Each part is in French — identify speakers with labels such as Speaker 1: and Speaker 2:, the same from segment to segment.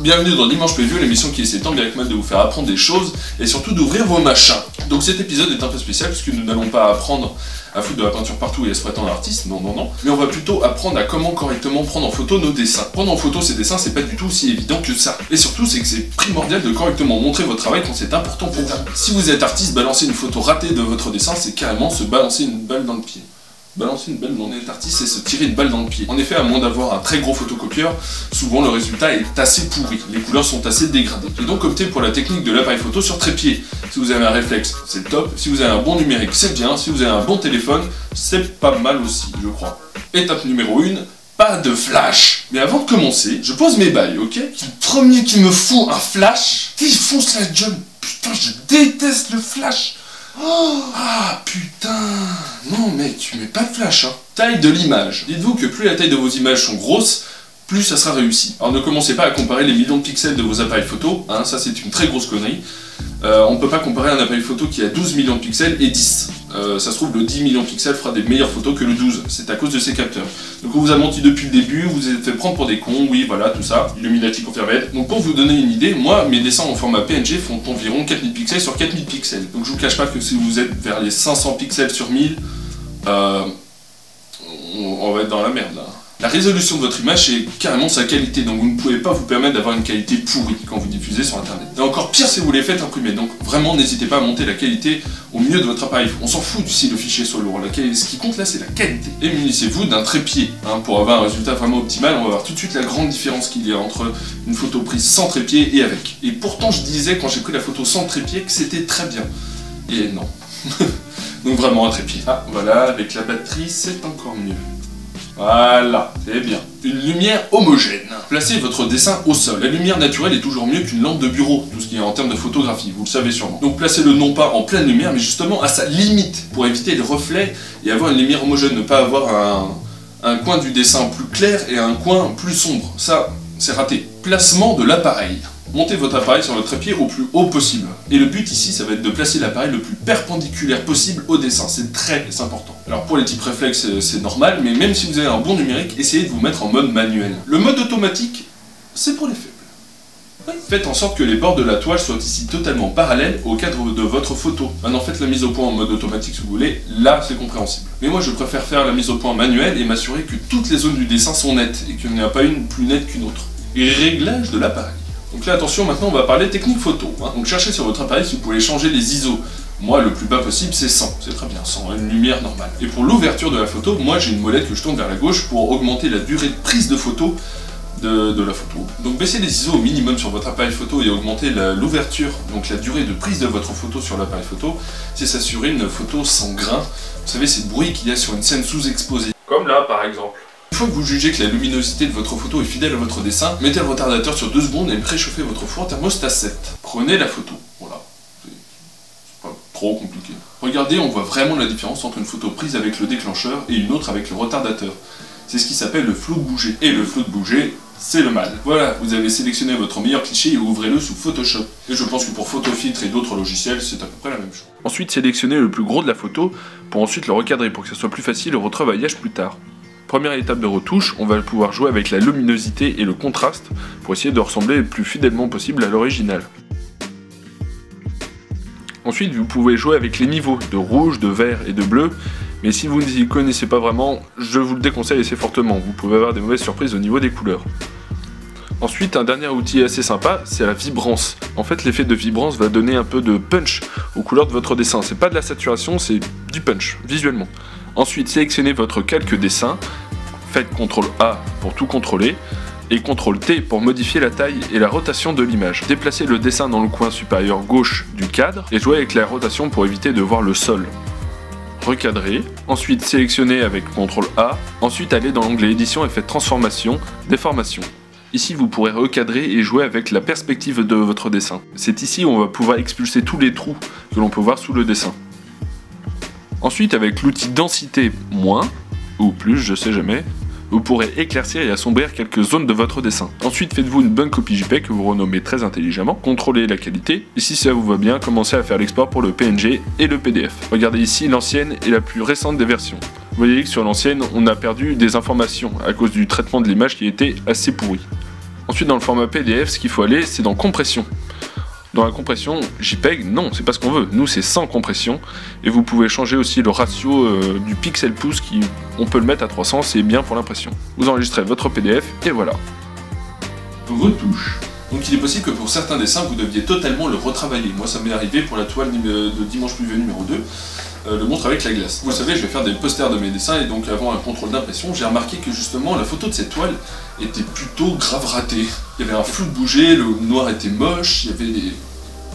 Speaker 1: Bienvenue dans Dimanche Preview, l'émission qui essaie tant bien que mal de vous faire apprendre des choses et surtout d'ouvrir vos machins. Donc cet épisode est un peu spécial puisque nous n'allons pas apprendre à foutre de la peinture partout et à se prétendre artiste, non, mais on va plutôt apprendre à comment correctement prendre en photo nos dessins. Prendre en photo ces dessins, c'est pas du tout aussi évident que ça. Et surtout, c'est que c'est primordial de correctement montrer votre travail quand c'est important pour vous. Si vous êtes artiste, balancer une photo ratée de votre dessin, c'est carrément se balancer une balle dans le pied. Balancer une balle dans le artiste, c'est se tirer une balle dans le pied. En effet, à moins d'avoir un très gros photocopieur, souvent le résultat est assez pourri, les couleurs sont assez dégradées. Et donc optez pour la technique de l'appareil photo sur trépied. Si vous avez un réflexe, c'est top. Si vous avez un bon numérique, c'est bien. Si vous avez un bon téléphone, c'est pas mal aussi, je crois. Étape numéro 1, pas de flash. Mais avant de commencer, je pose mes bails, ok? Le premier qui me fout un flash, il fonce la gueule. Putain, je déteste le flash. Oh, ah putain. Non mec, tu mets pas de flash, hein. Taille de l'image. Dites-vous que plus la taille de vos images sont grosses, plus ça sera réussi. Alors ne commencez pas à comparer les millions de pixels de vos appareils photo, hein, ça c'est une très grosse connerie. On ne peut pas comparer un appareil photo qui a 12 millions de pixels et 10. Ça se trouve, le 10 millions de pixels fera des meilleures photos que le 12. C'est à cause de ses capteurs. Donc on vous a menti depuis le début, vous vous êtes fait prendre pour des cons, oui voilà, tout ça. Illuminati confirmé. Donc pour vous donner une idée, moi, mes dessins en format PNG font environ 4000 pixels sur 4000 pixels. Donc je vous cache pas que si vous êtes vers les 500 pixels sur 1000, on va être dans la merde là. La résolution de votre image, c'est carrément sa qualité, donc vous ne pouvez pas vous permettre d'avoir une qualité pourrie quand vous diffusez sur internet. Et encore pire si vous les faites imprimer, donc vraiment n'hésitez pas à monter la qualité au mieux de votre appareil. On s'en fout si le fichier soit lourd, ce qui compte là c'est la qualité. Et munissez-vous d'un trépied, hein, pour avoir un résultat vraiment optimal. On va voir tout de suite la grande différence qu'il y a entre une photo prise sans trépied et avec. Et pourtant je disais quand j'ai pris la photo sans trépied que c'était très bien. Et non. Donc vraiment un trépied. Ah voilà, avec la batterie c'est encore mieux. Voilà, c'est bien. Une lumière homogène. Placez votre dessin au sol. La lumière naturelle est toujours mieux qu'une lampe de bureau, tout ce qui est en termes de photographie, vous le savez sûrement. Donc placez-le non pas en pleine lumière, mais justement à sa limite, pour éviter les reflets et avoir une lumière homogène, ne pas avoir un coin du dessin plus clair et un coin plus sombre. Ça, c'est raté. Placement de l'appareil. Montez votre appareil sur le trépied au plus haut possible. Et le but ici, ça va être de placer l'appareil le plus perpendiculaire possible au dessin. C'est très important. Alors pour les types réflexes, c'est normal, mais même si vous avez un bon numérique, essayez de vous mettre en mode manuel. Le mode automatique, c'est pour les faibles. Oui. Faites en sorte que les bords de la toile soient ici totalement parallèles au cadre de votre photo. Maintenant faites la mise au point en mode automatique si vous voulez, là c'est compréhensible. Mais moi je préfère faire la mise au point manuelle et m'assurer que toutes les zones du dessin sont nettes et qu'il n'y a pas une plus nette qu'une autre. Et réglage de l'appareil. Donc là attention, maintenant on va parler technique photo. Hein. Donc cherchez sur votre appareil si vous pouvez changer les ISO. Moi le plus bas possible c'est 100, c'est très bien, 100, une lumière normale. Et pour l'ouverture de la photo, moi j'ai une molette que je tourne vers la gauche pour augmenter la durée de prise de photo de la photo. Donc baissez les ISO au minimum sur votre appareil photo et augmentez l'ouverture, donc la durée de prise de votre photo sur l'appareil photo, c'est s'assurer une photo sans grain. Vous savez ces bruits qu'il y a sur une scène sous-exposée. Comme là par exemple. Une fois que vous jugez que la luminosité de votre photo est fidèle à votre dessin, mettez le retardateur sur 2 secondes et préchauffez votre four thermostat 7. Prenez la photo, voilà. C'est pas trop compliqué. Regardez, on voit vraiment la différence entre une photo prise avec le déclencheur et une autre avec le retardateur. C'est ce qui s'appelle le flou de bouger. Et le flou de bouger, c'est le mal. Voilà, vous avez sélectionné votre meilleur cliché et ouvrez-le sous Photoshop. Et je pense que pour Photofiltre et d'autres logiciels, c'est à peu près la même chose. Ensuite, sélectionnez le plus gros de la photo pour ensuite le recadrer pour que ce soit plus facile au retravaillage plus tard. Première étape de retouche, on va pouvoir jouer avec la luminosité et le contraste pour essayer de ressembler le plus fidèlement possible à l'original. Ensuite, vous pouvez jouer avec les niveaux de rouge, de vert et de bleu, mais si vous n'y connaissez pas vraiment, je vous le déconseille assez fortement, vous pouvez avoir des mauvaises surprises au niveau des couleurs. Ensuite, un dernier outil assez sympa, c'est la vibrance. En fait, l'effet de vibrance va donner un peu de punch aux couleurs de votre dessin. C'est pas de la saturation, c'est du punch, visuellement. Ensuite, sélectionnez votre calque dessin, faites CTRL A pour tout contrôler, et CTRL T pour modifier la taille et la rotation de l'image. Déplacez le dessin dans le coin supérieur gauche du cadre, et jouez avec la rotation pour éviter de voir le sol. Recadrez, ensuite sélectionnez avec CTRL A, ensuite allez dans l'onglet édition et faites transformation, déformation. Ici vous pourrez recadrer et jouer avec la perspective de votre dessin. C'est ici où on va pouvoir expulser tous les trous que l'on peut voir sous le dessin. Ensuite, avec l'outil densité moins, ou plus, je sais jamais, vous pourrez éclaircir et assombrir quelques zones de votre dessin. Ensuite, faites-vous une bonne copie JPEG que vous renommez très intelligemment, contrôlez la qualité, et si ça vous va bien, commencez à faire l'export pour le PNG et le PDF. Regardez ici l'ancienne et la plus récente des versions. Vous voyez que sur l'ancienne, on a perdu des informations à cause du traitement de l'image qui était assez pourri. Ensuite, dans le format PDF, ce qu'il faut aller, c'est dans compression. Dans la compression JPEG, non, c'est pas ce qu'on veut. Nous, c'est sans compression. Et vous pouvez changer aussi le ratio du pixel pouce, on peut le mettre à 300, c'est bien pour l'impression. Vous enregistrez votre PDF, et voilà. Retouche. Donc il est possible que pour certains dessins, vous deviez totalement le retravailler. Moi, ça m'est arrivé pour la toile de Dimanche Pluvieux numéro 2, le monstre avec la glace. Vous le savez, je vais faire des posters de mes dessins, et donc avant un contrôle d'impression, j'ai remarqué que justement, la photo de cette toile était plutôt grave ratée. Il y avait un flou de bouger, le noir était moche, il y avait des...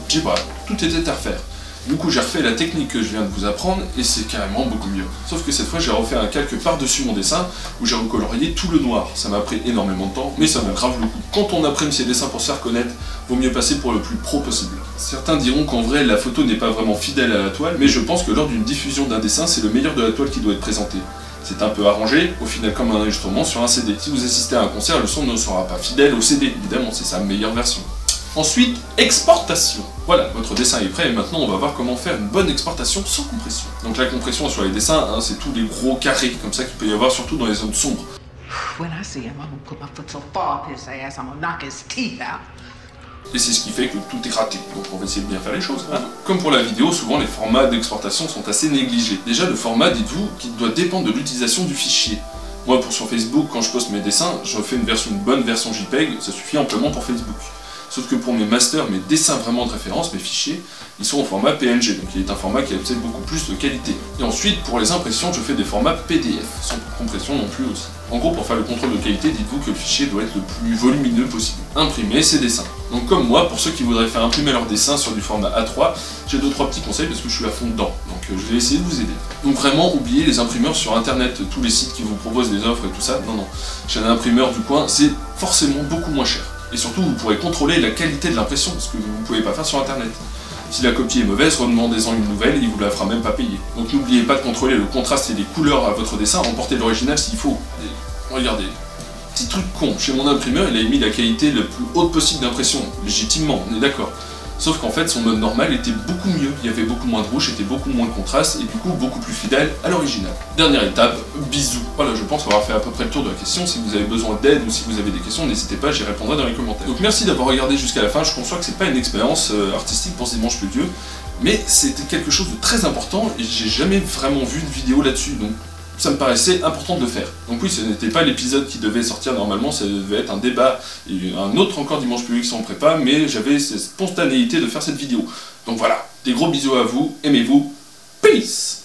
Speaker 1: je sais pas, tout était à refaire. Du coup, j'ai refait la technique que je viens de vous apprendre, et c'est carrément beaucoup mieux. Sauf que cette fois, j'ai refait un calque par-dessus mon dessin, où j'ai recolorié tout le noir. Ça m'a pris énormément de temps, mais ça vaut grave le coup. Quand on imprime ses dessins pour se faire connaître, vaut mieux passer pour le plus pro possible. Certains diront qu'en vrai, la photo n'est pas vraiment fidèle à la toile, mais je pense que lors d'une diffusion d'un dessin, c'est le meilleur de la toile qui doit être présenté. C'est un peu arrangé, au final comme un enregistrement sur un CD. Si vous assistez à un concert, le son ne sera pas fidèle au CD, évidemment, c'est sa meilleure version. Ensuite, exportation. Voilà, votre dessin est prêt et maintenant on va voir comment faire une bonne exportation sans compression. Donc la compression sur les dessins, hein, c'est tous les gros carrés comme ça qu'il peut y avoir, surtout dans les zones sombres. Et c'est ce qui fait que tout est raté, donc on va essayer de bien faire les choses. Hein. Comme pour la vidéo, souvent les formats d'exportation sont assez négligés. Déjà le format, dites-vous, qui doit dépendre de l'utilisation du fichier. Moi sur Facebook, quand je poste mes dessins, je fais une bonne version JPEG, ça suffit amplement pour Facebook. Sauf que pour mes masters, mes dessins vraiment de référence, mes fichiers, ils sont au format PNG, donc il est un format qui a peut-être beaucoup plus de qualité. Et ensuite, pour les impressions, je fais des formats PDF, sans compression non plus aussi. En gros, pour faire le contrôle de qualité, dites-vous que le fichier doit être le plus volumineux possible. Imprimer ces dessins. Donc comme moi, pour ceux qui voudraient faire imprimer leurs dessins sur du format A3, j'ai 2-3 petits conseils parce que je suis à fond dedans, donc je vais essayer de vous aider. Donc vraiment, oubliez les imprimeurs sur internet, tous les sites qui vous proposent des offres et tout ça, non. Chez un imprimeur du coin, c'est forcément beaucoup moins cher. Et surtout, vous pourrez contrôler la qualité de l'impression, ce que vous ne pouvez pas faire sur internet. Si la copie est mauvaise, redemandez-en une nouvelle, il vous la fera même pas payer. Donc n'oubliez pas de contrôler le contraste et les couleurs à votre dessin, emportez l'original s'il faut. Et regardez, petit truc con, chez mon imprimeur, il a mis la qualité la plus haute possible d'impression, légitimement, on est d'accord. Sauf qu'en fait, son mode normal était beaucoup mieux, il y avait beaucoup moins de rouge, c'était beaucoup moins de contraste, et du coup, beaucoup plus fidèle à l'original. Dernière étape, bisous. Voilà, je pense avoir fait à peu près le tour de la question. Si vous avez besoin d'aide ou si vous avez des questions, n'hésitez pas, j'y répondrai dans les commentaires. Donc merci d'avoir regardé jusqu'à la fin, je conçois que c'est pas une expérience artistique pour ce Dimanche Pluvieux, mais c'était quelque chose de très important, et j'ai jamais vraiment vu de vidéo là-dessus, donc ça me paraissait important de le faire. Donc oui, ce n'était pas l'épisode qui devait sortir normalement, ça devait être un débat et un autre encore Dimanche Pluvieux qui s'en prépa, mais j'avais cette spontanéité de faire cette vidéo. Donc voilà, des gros bisous à vous, aimez-vous, peace.